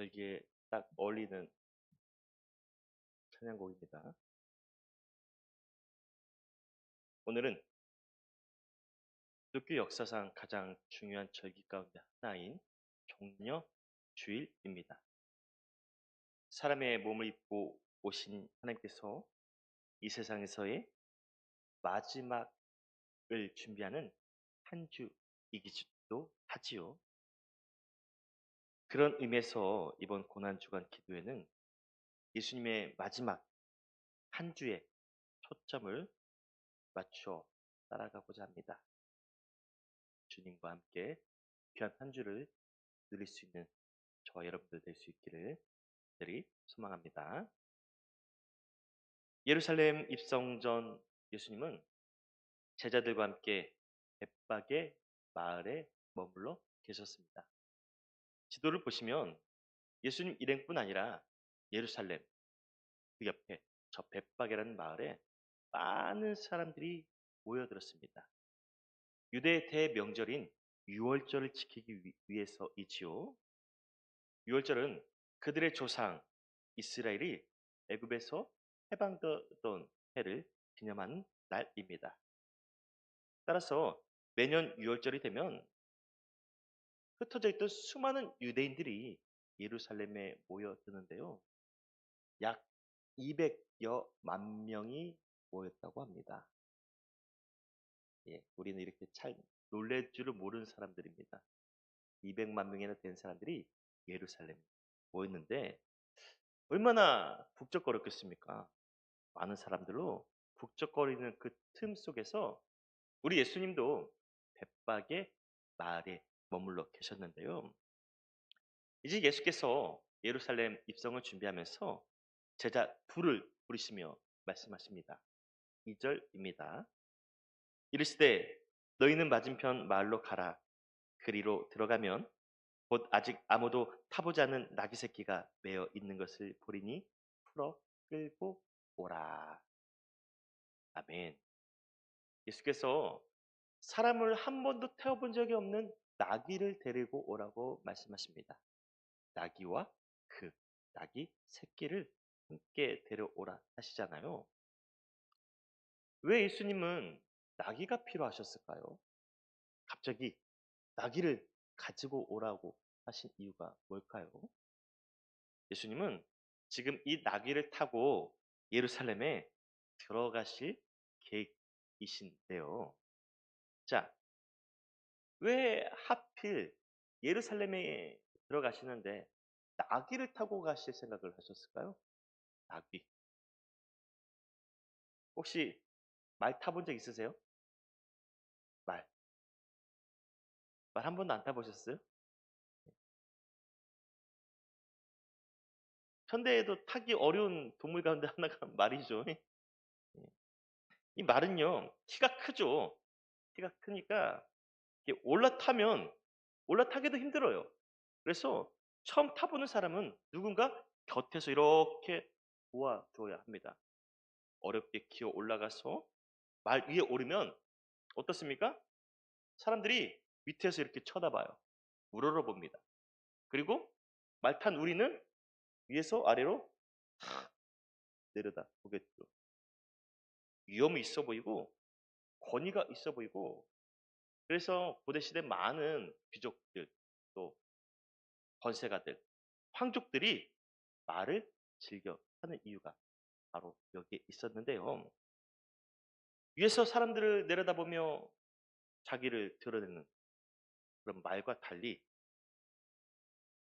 절기에 딱 어울리는 찬양곡입니다. 오늘은 기독교 역사상 가장 중요한 절기 가운데 하나인 종려 주일입니다. 사람의 몸을 입고 오신 하나님께서 이 세상에서의 마지막을 준비하는 한 주이기도 하지요. 그런 의미에서 이번 고난주간 기도회는 예수님의 마지막 한 주에 초점을 맞춰 따라가고자 합니다. 주님과 함께 귀한 한 주를 누릴 수 있는 저와 여러분들 될 수 있기를 특별히 소망합니다. 예루살렘 입성 전 예수님은 제자들과 함께 벳박의 마을에 머물러 계셨습니다. 지도를 보시면 예수님 일행뿐 아니라 예루살렘 그 옆에 저 벳박이라는 마을에 많은 사람들이 모여들었습니다. 유대 대명절인 유월절을 지키기 위해서이지요. 유월절은 그들의 조상 이스라엘이 애굽에서 해방되던 해를 기념하는 날입니다. 따라서 매년 유월절이 되면 흩어져 있던 수많은 유대인들이 예루살렘에 모여드는데요. 약 200여만 명이 모였다고 합니다. 우리는 이렇게 잘 놀랄 줄을 모르는 사람들입니다. 200만 명이나 된 사람들이 예루살렘에 모였는데 얼마나 북적거렸겠습니까? 많은 사람들로 북적거리는 그 틈 속에서 우리 예수님도 벳박의 마을에 머물러 계셨는데요. 이제 예수께서 예루살렘 입성을 준비하면서 제자 둘을 부르시며 말씀하십니다. 2절입니다. 이르시되 너희는 맞은편 마을로 가라. 그리로 들어가면 곧 아직 아무도 타보지 않은 나귀 새끼가 매어 있는 것을 보리니 풀어 끌고 오라. 아멘. 예수께서 사람을 한 번도 태워본 적이 없는 나귀를 데리고 오라고 말씀하십니다. 나귀와 그 나귀 새끼를 함께 데려오라 하시잖아요. 왜 예수님은 나귀가 필요하셨을까요? 갑자기 나귀를 가지고 오라고 하신 이유가 뭘까요? 예수님은 지금 이 나귀를 타고 예루살렘에 들어가실 계획이신데요. 자, 왜 하필 예루살렘에 들어가시는데 나귀를 타고 가실 생각을 하셨을까요? 나귀. 혹시 말 타본 적 있으세요? 말. 말 한 번도 안 타보셨어요? 현대에도 타기 어려운 동물 가운데 하나가 말이죠. 이 말은요, 키가 크죠. 키가 크니까 이게 올라타기도 힘들어요. 그래서 처음 타보는 사람은 누군가 곁에서 이렇게 도와줘야 합니다. 어렵게 기어 올라가서 말 위에 오르면 어떻습니까? 사람들이 밑에서 이렇게 쳐다봐요. 우러러봅니다. 그리고 말 탄 우리는 위에서 아래로 내려다 보겠죠. 위험이 있어 보이고 권위가 있어 보이고 그래서 고대 시대 많은 귀족들 또 권세가들 황족들이 말을 즐겨 하는 이유가 바로 여기에 있었는데요. 위에서 사람들을 내려다보며 자기를 드러내는 그런 말과 달리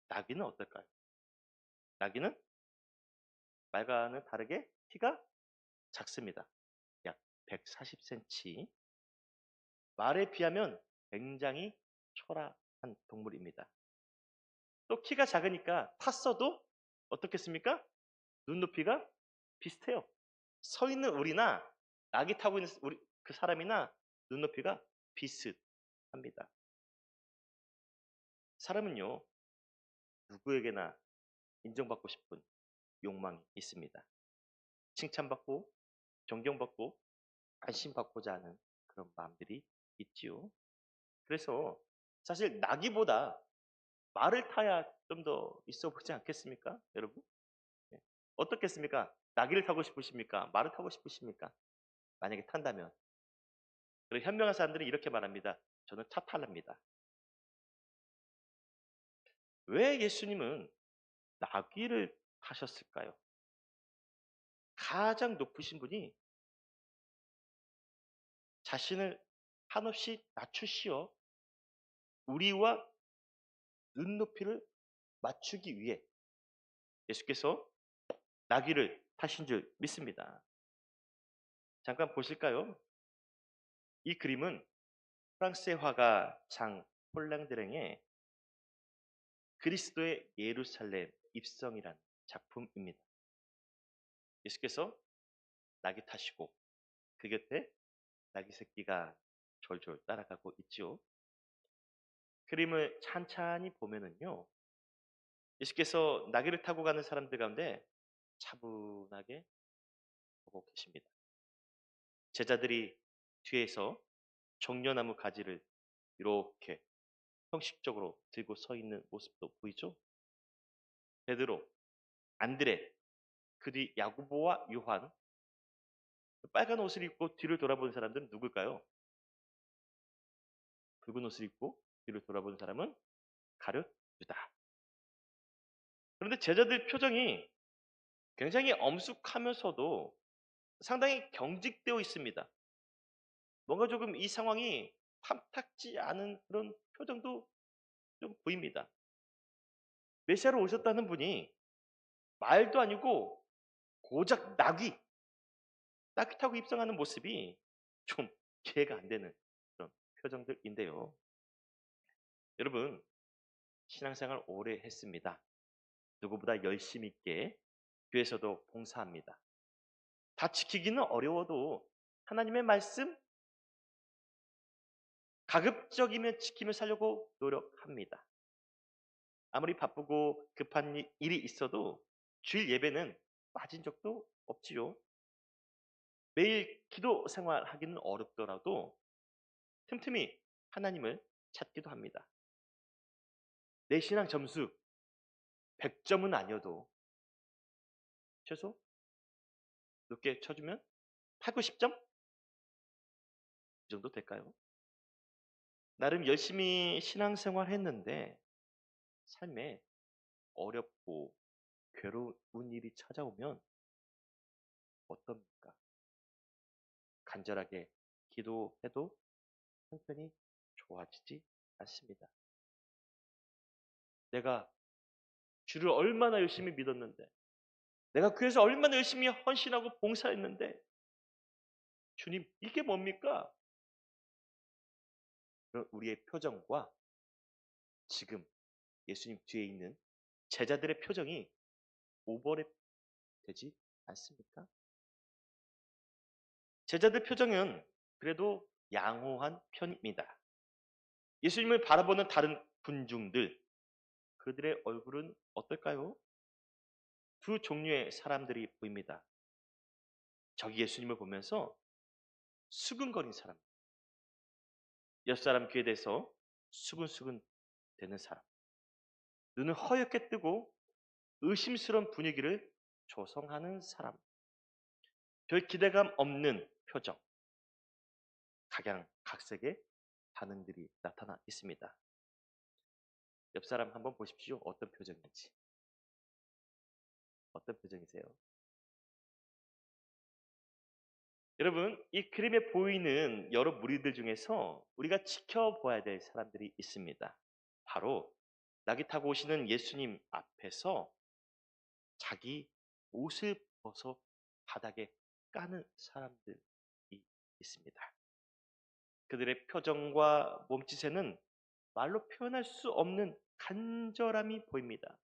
나귀는 어떨까요? 나귀는 말과는 다르게 키가 작습니다. 약 140cm. 말에 비하면 굉장히 초라한 동물입니다. 또 키가 작으니까 탔어도 어떻겠습니까? 눈높이가 비슷해요. 서 있는 우리나 나귀 타고 있는 우리 그 사람이나 눈높이가 비슷합니다. 사람은요, 누구에게나 인정받고 싶은 욕망이 있습니다. 칭찬받고, 존경받고, 안심받고자 하는 그런 마음들이 있지요. 그래서 사실 나귀보다 말을 타야 좀 더 있어 보이지 않겠습니까? 여러분? 예. 어떻겠습니까? 나귀를 타고 싶으십니까? 말을 타고 싶으십니까? 만약에 탄다면. 그리고 현명한 사람들은 이렇게 말합니다. 저는 차 탈랍니다. 왜 예수님은 나귀를 타셨을까요? 가장 높으신 분이 자신을 한없이 낮추시어 우리와 눈높이를 맞추기 위해 예수께서 나귀를 타신 줄 믿습니다. 잠깐 보실까요? 이 그림은 프랑스의 화가 장 폴랑드랭의 그리스도의 예루살렘 입성이란 작품입니다. 예수께서 나귀 타시고 그 곁에 나귀 새끼가 졸졸 따라가고 있죠. 그림을 찬찬히 보면은요, 예수께서 나귀를 타고 가는 사람들 가운데 차분하게 보고 계십니다. 제자들이 뒤에서 종려나무 가지를 이렇게 형식적으로 들고 서 있는 모습도 보이죠? 베드로, 안드레, 그 뒤 야고보와 요한, 빨간 옷을 입고 뒤를 돌아보는 사람들은 누굴까요? 붉은 옷을 입고 뒤를 돌아보는 사람은 가룟 유다. 그런데 제자들 표정이 굉장히 엄숙하면서도 상당히 경직되어 있습니다. 뭔가 조금 이 상황이 탐탁지 않은 그런 표정도 좀 보입니다. 메시아로 오셨다는 분이 말도 아니고 고작 나귀 타고 입성하는 모습이 좀 이해가 안 되는 그런 표정들인데요. 여러분, 신앙생활 오래 했습니다. 누구보다 열심히 있게 교회에서도 봉사합니다. 다 지키기는 어려워도 하나님의 말씀 가급적이면 지키며 살려고 노력합니다. 아무리 바쁘고 급한 일이 있어도 주일 예배는 빠진 적도 없지요. 매일 기도 생활하기는 어렵더라도 틈틈이 하나님을 찾기도 합니다. 내 신앙 점수 100점은 아니어도 최소 높게 쳐주면 8, 90점? 이 정도 될까요? 나름 열심히 신앙생활 했는데 삶에 어렵고 괴로운 일이 찾아오면 어떻습니까? 간절하게 기도해도 형편이 좋아지지 않습니다. 내가 주를 얼마나 열심히 믿었는데, 내가 교회에서 얼마나 열심히 헌신하고 봉사했는데, 주님, 이게 뭡니까? 그런 우리의 표정과 지금 예수님 뒤에 있는 제자들의 표정이 오버랩 되지 않습니까? 제자들 표정은 그래도 양호한 편입니다. 예수님을 바라보는 다른 군중들, 그들의 얼굴은 어떨까요? 두 종류의 사람들이 보입니다. 저기 예수님을 보면서 수근거린 사람, 옆 사람 귀에 대서 수근수근 되는 사람, 눈을 허옇게 뜨고 의심스러운 분위기를 조성하는 사람, 별 기대감 없는 표정, 각양각색의 반응들이 나타나 있습니다. 옆 사람 한번 보십시오. 어떤 표정인지. 어떤 표정이세요? 여러분, 이 그림에 보이는 여러 무리들 중에서 우리가 지켜봐야 될 사람들이 있습니다. 바로 나귀 타고 오시는 예수님 앞에서 자기 옷을 벗어 바닥에 까는 사람들이 있습니다. 그들의 표정과 몸짓에는 말로 표현할 수 없는 간절함이 보입니다.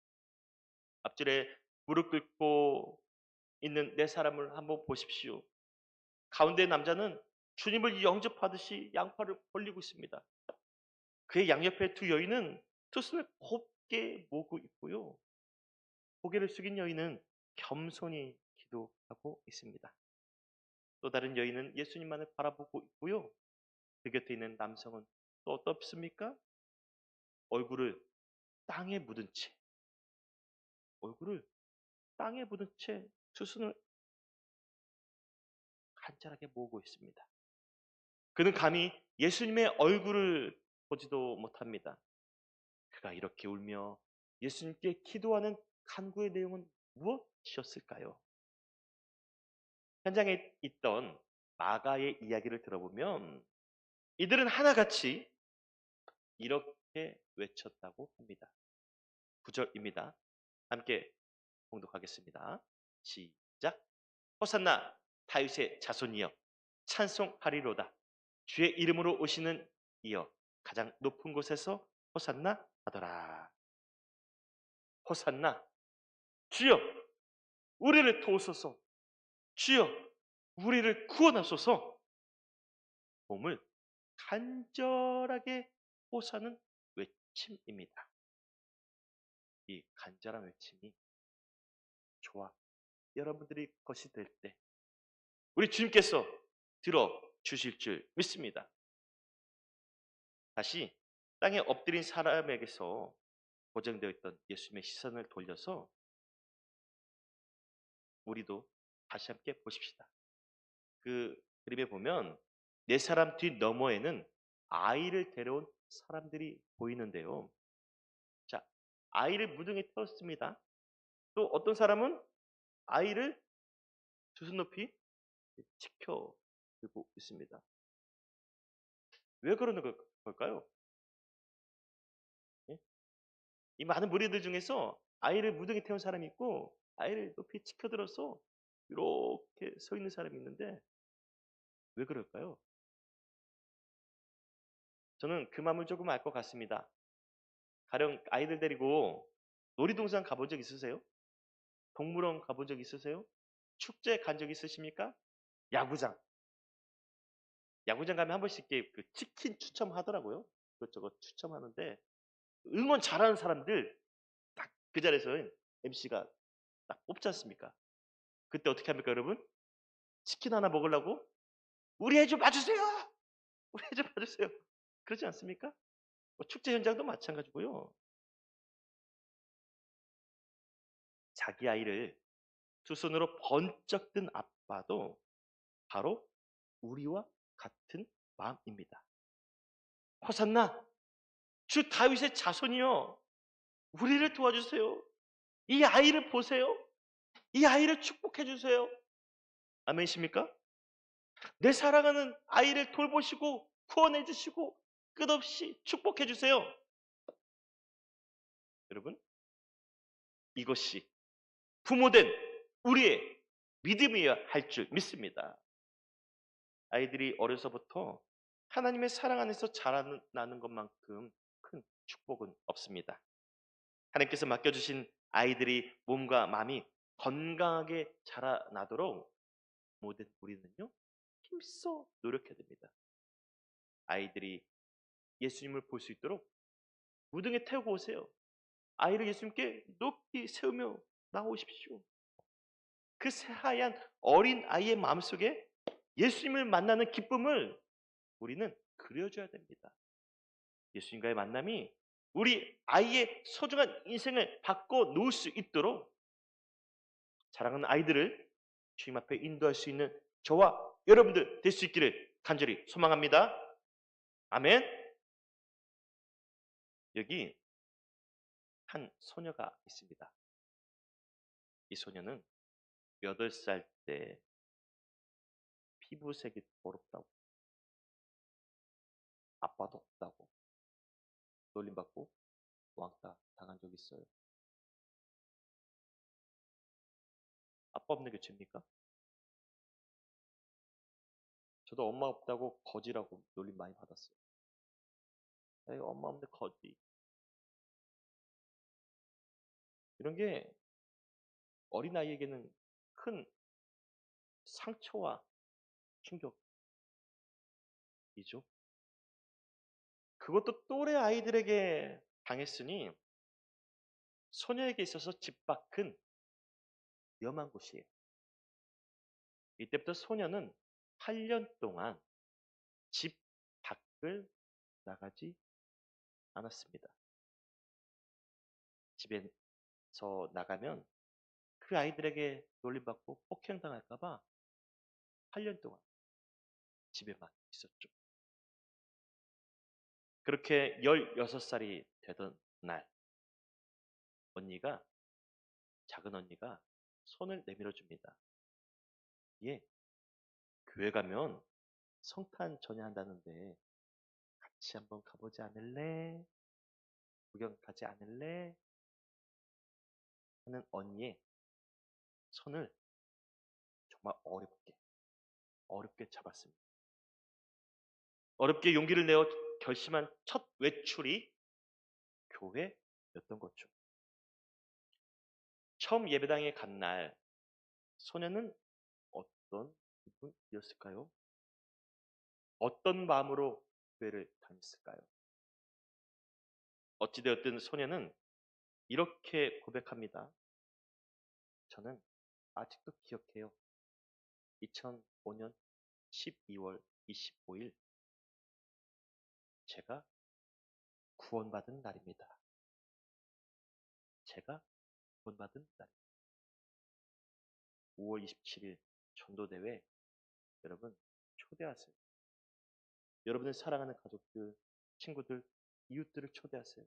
앞줄에 무릎 꿇고 있는 네 사람을 한번 보십시오. 가운데 남자는 주님을 영접하듯이 양팔을 벌리고 있습니다. 그의 양옆에 두 여인은 두 손을 곱게 모으고 있고요. 고개를 숙인 여인은 겸손히 기도하고 있습니다. 또 다른 여인은 예수님만을 바라보고 있고요. 그 곁에 있는 남성은 또 어떻습니까? 얼굴을 땅에 묻은 채, 얼굴을 땅에 묻은 채 두 손을 간절하게 모으고 있습니다. 그는 감히 예수님의 얼굴을 보지도 못합니다. 그가 이렇게 울며 예수님께 기도하는 간구의 내용은 무엇이었을까요? 현장에 있던 마가의 이야기를 들어보면 이들은 하나같이 이렇게 외쳤다고 합니다. 9절입니다. 함께 봉독하겠습니다. 시작. 호산나 다윗의 자손이여 찬송하리로다. 주의 이름으로 오시는 이여 가장 높은 곳에서 호산나 하더라. 호산나. 주여 우리를 도우소서. 주여 우리를 구원하소서. 몸을 간절하게 호소하는 외침입니다. 이 간절한 외침이 저와 여러분들이 것이 될 때 우리 주님께서 들어주실 줄 믿습니다. 다시 땅에 엎드린 사람에게서 고정되어 있던 예수님의 시선을 돌려서 우리도 다시 함께 보십시다. 그 그림에 보면 네 사람 뒤 너머에는 아이를 데려온 사람들이 보이는데요. 자, 아이를 무등에 태웠습니다. 또 어떤 사람은 아이를 두 손 높이 지켜 들고 있습니다. 왜 그러는 걸까요? 예? 이 많은 무리들 중에서 아이를 무등에 태운 사람이 있고 아이를 높이 지켜들어서 이렇게 서 있는 사람이 있는데 왜 그럴까요? 저는 그 마음을 조금 알 것 같습니다. 가령 아이들 데리고 놀이동산 가본 적 있으세요? 동물원 가본 적 있으세요? 축제 간 적 있으십니까? 야구장. 야구장 가면 한 번씩 이렇게 그 치킨 추첨하더라고요. 그것저것 추첨하는데 응원 잘하는 사람들 딱 그 자리에서 MC가 딱 뽑지 않습니까? 그때 어떻게 합니까, 여러분? 치킨 하나 먹으려고 우리 애 좀 봐주세요. 우리 애 좀 봐주세요. 그러지 않습니까? 뭐 축제 현장도 마찬가지고요. 자기 아이를 두 손으로 번쩍 든 아빠도 바로 우리와 같은 마음입니다. 호산나 주 다윗의 자손이여 우리를 도와주세요. 이 아이를 보세요. 이 아이를 축복해 주세요. 아멘이십니까? 내 사랑하는 아이를 돌보시고 구원해 주시고 끝없이 축복해 주세요. 여러분, 이것이 부모된 우리의 믿음이어야 할 줄 믿습니다. 아이들이 어려서부터 하나님의 사랑 안에서 자라나는 것만큼 큰 축복은 없습니다. 하나님께서 맡겨주신 아이들이 몸과 마음이 건강하게 자라나도록 모든 우리는요 힘써 노력해야 됩니다. 아이들이 예수님을 볼 수 있도록 무등에 태우고 오세요. 아이를 예수님께 높이 세우며 나오십시오. 그 새하얀 어린 아이의 마음속에 예수님을 만나는 기쁨을 우리는 그려줘야 됩니다. 예수님과의 만남이 우리 아이의 소중한 인생을 바꿔 놓을 수 있도록 사랑하는 아이들을 주님 앞에 인도할 수 있는 저와 여러분들 될 수 있기를 간절히 소망합니다. 아멘. 여기 한 소녀가 있습니다. 이 소녀는 8살 때 피부색이 더럽다고 아빠도 없다고 놀림받고 왕따 당한 적이 있어요. 아빠 없는 게 죄입니까? 저도 엄마 없다고 거지라고 놀림 많이 받았어요. 에이, 엄마 없는데 거지. 이런 게 어린아이에게는 큰 상처와 충격이죠. 그것도 또래 아이들에게 당했으니 소녀에게 있어서 집 밖은 위험한 곳이에요. 이때부터 소녀는 8년 동안 집 밖을 나가지 않았습니다. 집에서 나가면 그 아이들에게 놀림받고 폭행당할까 봐 8년 동안 집에만 있었죠. 그렇게 16살이 되던 날 작은 언니가 손을 내밀어 줍니다. 예, 교회 가면 성탄 전야한다는데 같이 한번 가보지 않을래? 구경 가지 않을래? 하는 언니의 손을 정말 어렵게 잡았습니다. 어렵게 용기를 내어 결심한 첫 외출이 교회였던 거죠. 처음 예배당에 간 날 소녀는 어떤 기분이었을까요? 어떤 마음으로 교회를 다녔을까요? 어찌되었든 소녀는 이렇게 고백합니다. 저는 아직도 기억해요. 2005년 12월 25일 제가 구원받은 날입니다. 제가 구원받은 날. 5월 27일 전도대회 여러분 초대하세요. 여러분의 사랑하는 가족들, 친구들, 이웃들을 초대하세요.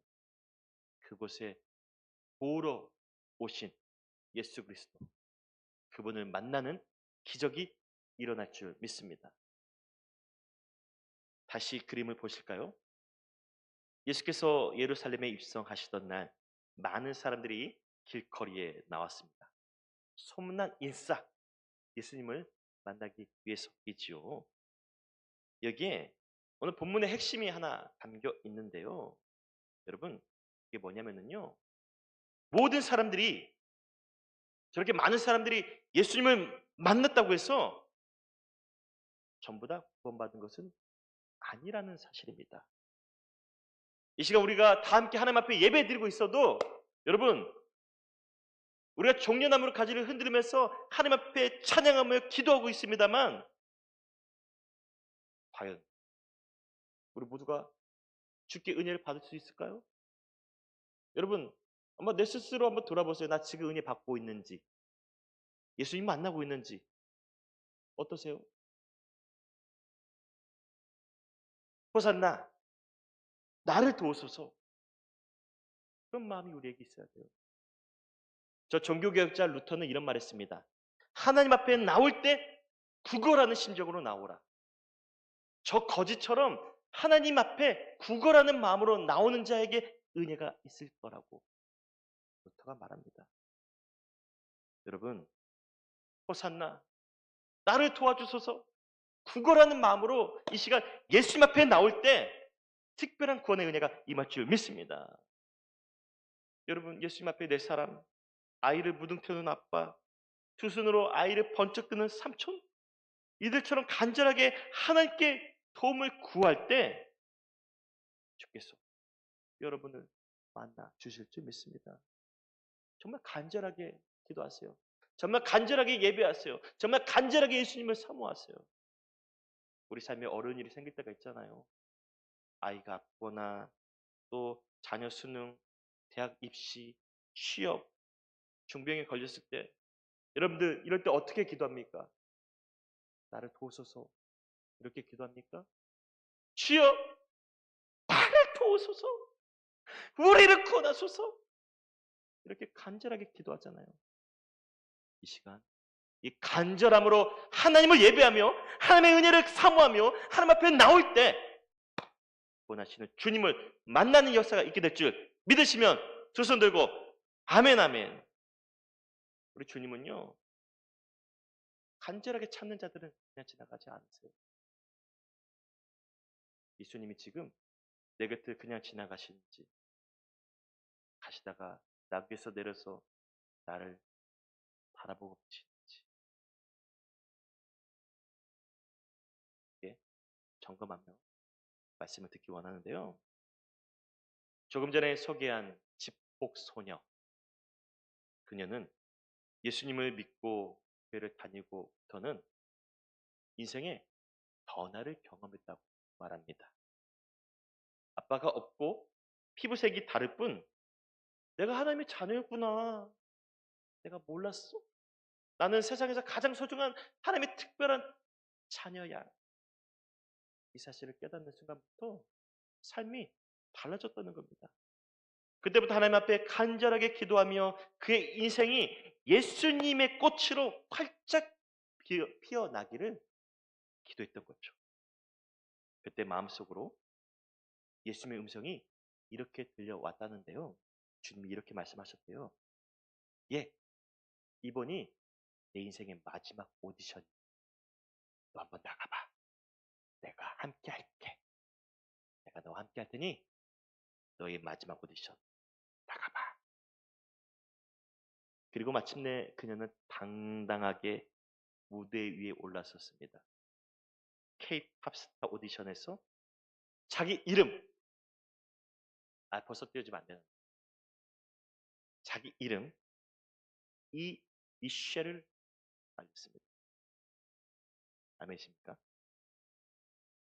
그곳에 보러 오신 예수 그리스도, 그분을 만나는 기적이 일어날 줄 믿습니다. 다시 그림을 보실까요? 예수께서 예루살렘에 입성하시던 날 많은 사람들이 길거리에 나왔습니다. 소문난 인싸 예수님을 만나기 위해서이지요. 여기에 오늘 본문의 핵심이 하나 담겨 있는데요. 여러분, 이게 뭐냐면요. 모든 사람들이 저렇게 많은 사람들이 예수님을 만났다고 해서 전부 다 구원받은 것은 아니라는 사실입니다. 이 시간 우리가 다 함께 하나님 앞에 예배 드리고 있어도 여러분 우리가 종려나무로 가지를 흔들면서 하나님 앞에 찬양하며 기도하고 있습니다만 과연 우리 모두가 주께 은혜를 받을 수 있을까요? 여러분 한번 내 스스로 한번 돌아보세요. 나 지금 은혜 받고 있는지 예수님 만나고 있는지 어떠세요? 호산나 나를 도우소서 그런 마음이 우리에게 있어야 돼요. 저 종교개혁자 루터는 이런 말 했습니다. 하나님 앞에 나올 때 구걸하는 심정으로 나오라. 저 거지처럼 하나님 앞에 구걸하는 마음으로 나오는 자에게 은혜가 있을 거라고 루터가 말합니다. 여러분 호산나 나를 도와주소서 구걸하는 마음으로 이 시간 예수님 앞에 나올 때 특별한 구원의 은혜가 임할 줄 믿습니다. 여러분 예수님 앞에 내 사람 아이를 무등태우는 아빠 두 손으로 아이를 번쩍 드는 삼촌 이들처럼 간절하게 하나님께 도움을 구할 때 주께서 여러분을 만나 주실 줄 믿습니다. 정말 간절하게 기도하세요. 정말 간절하게 예배하세요. 정말 간절하게 예수님을 사모하세요. 우리 삶에 어려운 일이 생길 때가 있잖아요. 아이가 아프거나 또 자녀 수능, 대학 입시, 취업, 중병에 걸렸을 때 여러분들 이럴 때 어떻게 기도합니까? 나를 도우소서 이렇게 기도합니까? 주여 나를 도우소서 우리를 구원하소서 이렇게 간절하게 기도하잖아요. 이 시간 이 간절함으로 하나님을 예배하며 하나님의 은혜를 사모하며 하나님 앞에 나올 때 원하시는 주님을 만나는 역사가 있게 될 줄 믿으시면 두 손 들고 아멘 아멘. 우리 주님은요 간절하게 찾는 자들은 그냥 지나가지 않으세요. 예수님이 지금 내 곁을 그냥 지나가시는지 가시다가 나귀에서 내려서 나를 바라보고 계시는지 예, 점검하며 말씀을 듣기 원하는데요. 조금 전에 소개한 집복 소녀 그녀는 예수님을 믿고 교회를 다니고부터는 인생의 변화를 경험했다고 말합니다. 아빠가 없고 피부색이 다를 뿐 내가 하나님의 자녀였구나. 내가 몰랐어. 나는 세상에서 가장 소중한 하나님의 특별한 자녀야. 이 사실을 깨닫는 순간부터 삶이 달라졌다는 겁니다. 그때부터 하나님 앞에 간절하게 기도하며 그의 인생이 예수님의 꽃으로 활짝 피어나기를 기도했던 거죠. 그때 마음속으로 예수님의 음성이 이렇게 들려왔다는데요. 주님이 이렇게 말씀하셨대요. 예, 이번이 내 인생의 마지막 오디션. 너 한번 나가봐. 내가 함께 할게. 내가 너와 함께 할 테니 너의 마지막 오디션 나가봐. 그리고 마침내 그녀는 당당하게 무대 위에 올랐었습니다. K-팝스타 오디션에서 자기 이름, 벌써 띄워주면 안 되는, 자기 이름 이미셸을 알렸습니다. 아멘이십니까?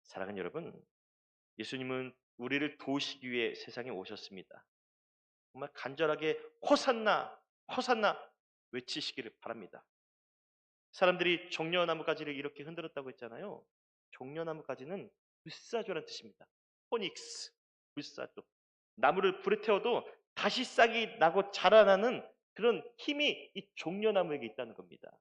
사랑하는 여러분, 예수님은 우리를 도우시기 위해 세상에 오셨습니다. 정말 간절하게 호산나, 호산나 외치시기를 바랍니다. 사람들이 종려나무 가지를 이렇게 흔들었다고 했잖아요. 종려나무 가지는 불사조라는 뜻입니다. 포닉스, 불사조. 나무를 불에 태워도 다시 싹이 나고 자라나는 그런 힘이 이 종려나무에게 있다는 겁니다.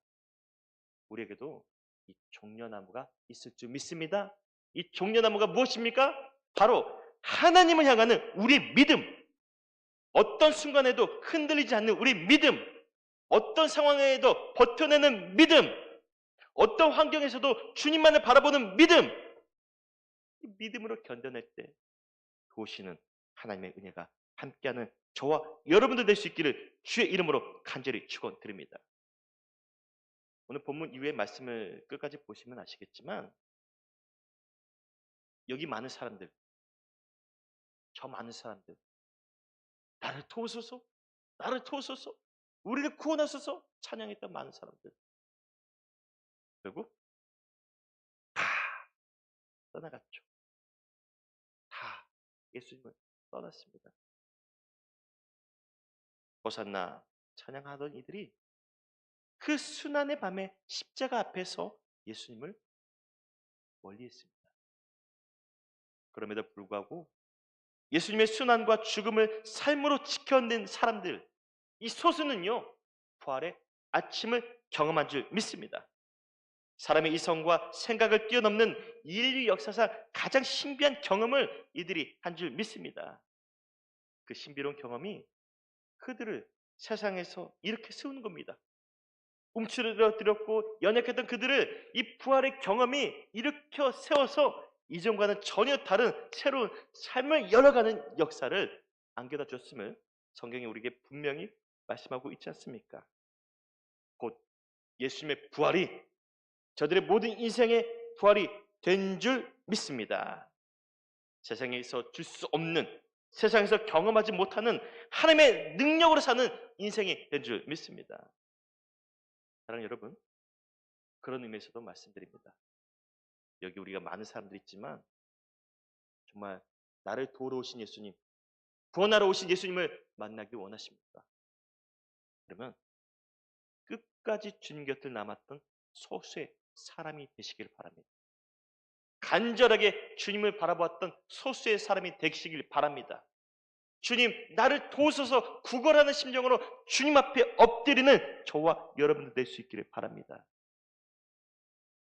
우리에게도 이 종려나무가 있을 줄 믿습니다. 이 종려나무가 무엇입니까? 바로 하나님을 향하는 우리의 믿음. 어떤 순간에도 흔들리지 않는 우리 믿음. 어떤 상황에도 버텨내는 믿음. 어떤 환경에서도 주님만을 바라보는 믿음. 이 믿음으로 견뎌낼 때 도우시는 하나님의 은혜가 함께하는 저와 여러분들 될 수 있기를 주의 이름으로 간절히 축원드립니다. 오늘 본문 이후의 말씀을 끝까지 보시면 아시겠지만 여기 많은 사람들, 저 많은 사람들, 나를 도우소서, 나를 도우소서, 우리를 구원하소서 찬양했던 많은 사람들, 결국 다 떠나갔죠. 다 예수님을 떠났습니다. 호산나 찬양하던 이들이 그 순환의 밤에 십자가 앞에서 예수님을 멀리했습니다. 그럼에도 불구하고 예수님의 순환과 죽음을 삶으로 지켜낸 사람들, 이 소수는요 부활의 아침을 경험한 줄 믿습니다. 사람의 이성과 생각을 뛰어넘는 인류 역사상 가장 신비한 경험을 이들이 한 줄 믿습니다. 그 신비로운 경험이 그들을 세상에서 이렇게 세우는 겁니다. 움츠러들었고 연약했던 그들을 이 부활의 경험이 일으켜 세워서 이전과는 전혀 다른 새로운 삶을 열어가는 역사를 안겨다 줬음을 성경이 우리에게 분명히 말씀하고 있지 않습니까? 곧 예수님의 부활이 저들의 모든 인생의 부활이 된 줄 믿습니다. 세상에서 줄 수 없는, 세상에서 경험하지 못하는 하나님의 능력으로 사는 인생이 된 줄 믿습니다. 사랑하는 여러분, 그런 의미에서도 말씀드립니다. 여기 우리가 많은 사람들이 있지만 정말 나를 도우러 오신 예수님, 구원하러 오신 예수님을 만나기 원하십니까? 그러면 끝까지 주님 곁을 남았던 소수의 사람이 되시길 바랍니다. 간절하게 주님을 바라보았던 소수의 사람이 되시길 바랍니다. 주님, 나를 도우소서 구걸하는 심정으로 주님 앞에 엎드리는 저와 여러분들 될 수 있기를 바랍니다.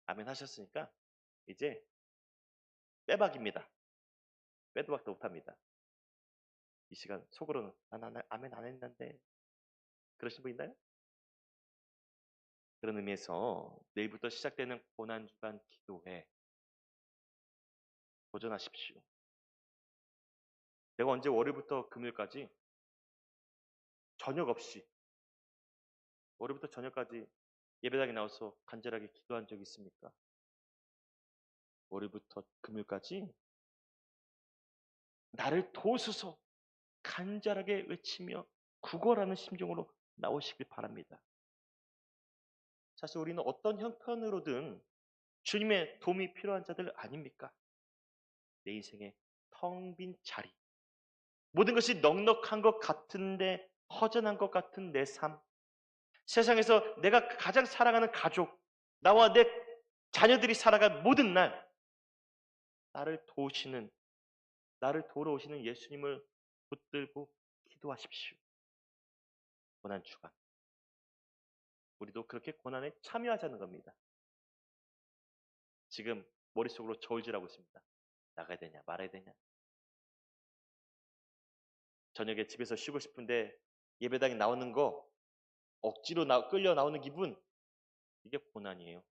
아멘 하셨으니까 이제 빼박입니다. 빼도 박도 못합니다. 이 시간 속으로는 난 아멘 안 했는데 그러신 분 있나요? 그런 의미에서 내일부터 시작되는 고난주간 기도회 도전하십시오. 내가 언제 월요일부터 금요일까지 저녁 없이 월요일부터 저녁까지 예배당에 나와서 간절하게 기도한 적이 있습니까? 월요일부터 금요일까지 나를 도우소서 간절하게 외치며 구걸하는 심정으로 나오시길 바랍니다. 사실 우리는 어떤 형편으로든 주님의 도움이 필요한 자들 아닙니까? 내 인생의 텅 빈 자리, 모든 것이 넉넉한 것 같은데 허전한 것 같은 내 삶, 세상에서 내가 가장 사랑하는 가족, 나와 내 자녀들이 살아갈 모든 날 나를 도우시는, 나를 도우러 오시는 예수님을 붙들고 기도하십시오. 고난 주간, 우리도 그렇게 고난에 참여하자는 겁니다. 지금 머릿속으로 저울질하고 있습니다. 나가야 되냐 말아야 되냐. 저녁에 집에서 쉬고 싶은데 예배당에 나오는 거 억지로 끌려 나오는 기분, 이게 고난이에요.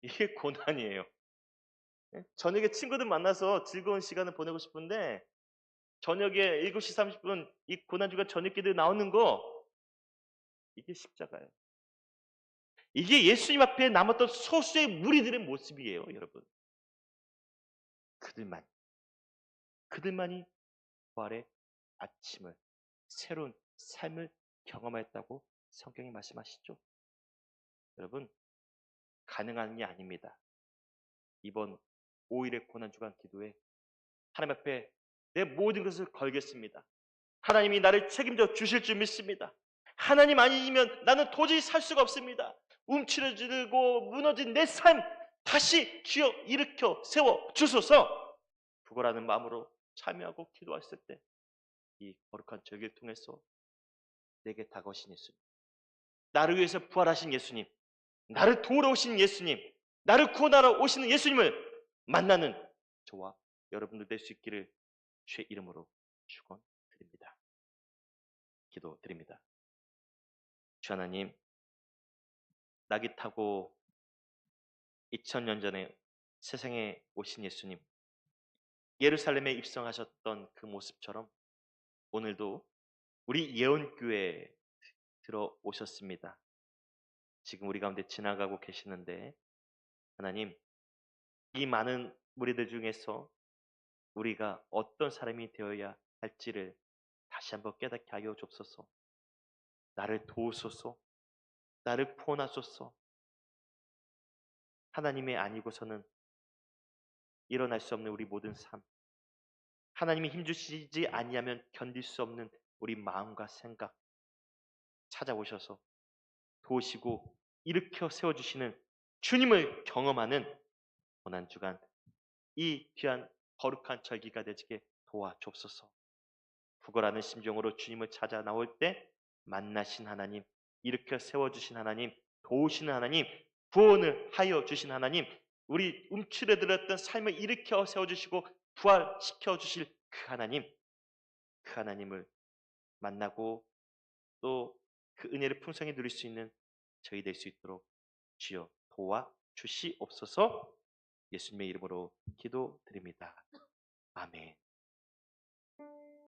이게 고난이에요. 예? 저녁에 친구들 만나서 즐거운 시간을 보내고 싶은데 저녁에 7시 30분 이 고난주간 저녁 기도에 나오는 거, 이게 십자가예요. 이게 예수님 앞에 남았던 소수의 무리들의 모습이에요, 여러분. 그들만이 부활의 아침을, 새로운 삶을 경험했다고 성경이 말씀하시죠. 여러분, 가능한 게 아닙니다. 이번 5일의 고난주간 기도에 하나님 앞에 내 모든 것을 걸겠습니다. 하나님이 나를 책임져 주실 줄 믿습니다. 하나님 아니면 나는 도저히 살 수가 없습니다. 움츠러들고 무너진 내 삶 다시 주여 일으켜 세워 주소서. 구걸하는 마음으로 참여하고 기도했을 때 이 거룩한 절기를 통해서 내게 다가오신 예수님, 나를 위해서 부활하신 예수님, 나를 도우러 오신 예수님, 나를 구원하러 오시는 예수님을 만나는 저와 여러분들 될 수 있기를 주의 이름으로 축원드립니다. 기도드립니다. 주 하나님, 낙이 타고 2000년 전에 세상에 오신 예수님, 예루살렘에 입성하셨던 그 모습처럼 오늘도 우리 예언교회에 들어오셨습니다. 지금 우리 가운데 지나가고 계시는데 하나님, 이 많은 무리들 중에서 우리가 어떤 사람이 되어야 할지를 다시 한번 깨닫게 하여 주옵소서. 나를 도우소서. 나를 구원하소서. 하나님의 아니고서는 일어날 수 없는 우리 모든 삶, 하나님이 힘주시지 아니하면 견딜 수 없는 우리 마음과 생각 찾아오셔서 도우시고 일으켜 세워주시는 주님을 경험하는 고난주간, 이 귀한 거룩한 절기가 되게 도와주옵소서. 구걸하는 심정으로 주님을 찾아 나올 때 만나신 하나님, 일으켜 세워주신 하나님, 도우시는 하나님, 구원을 하여 주신 하나님, 우리 움츠러들었던 삶을 일으켜 세워주시고 부활시켜 주실 그 하나님, 그 하나님을 만나고 또 그 은혜를 풍성히 누릴 수 있는 저희 될 수 있도록 주여 도와 주시옵소서. 예수님의 이름으로 기도드립니다. 아멘.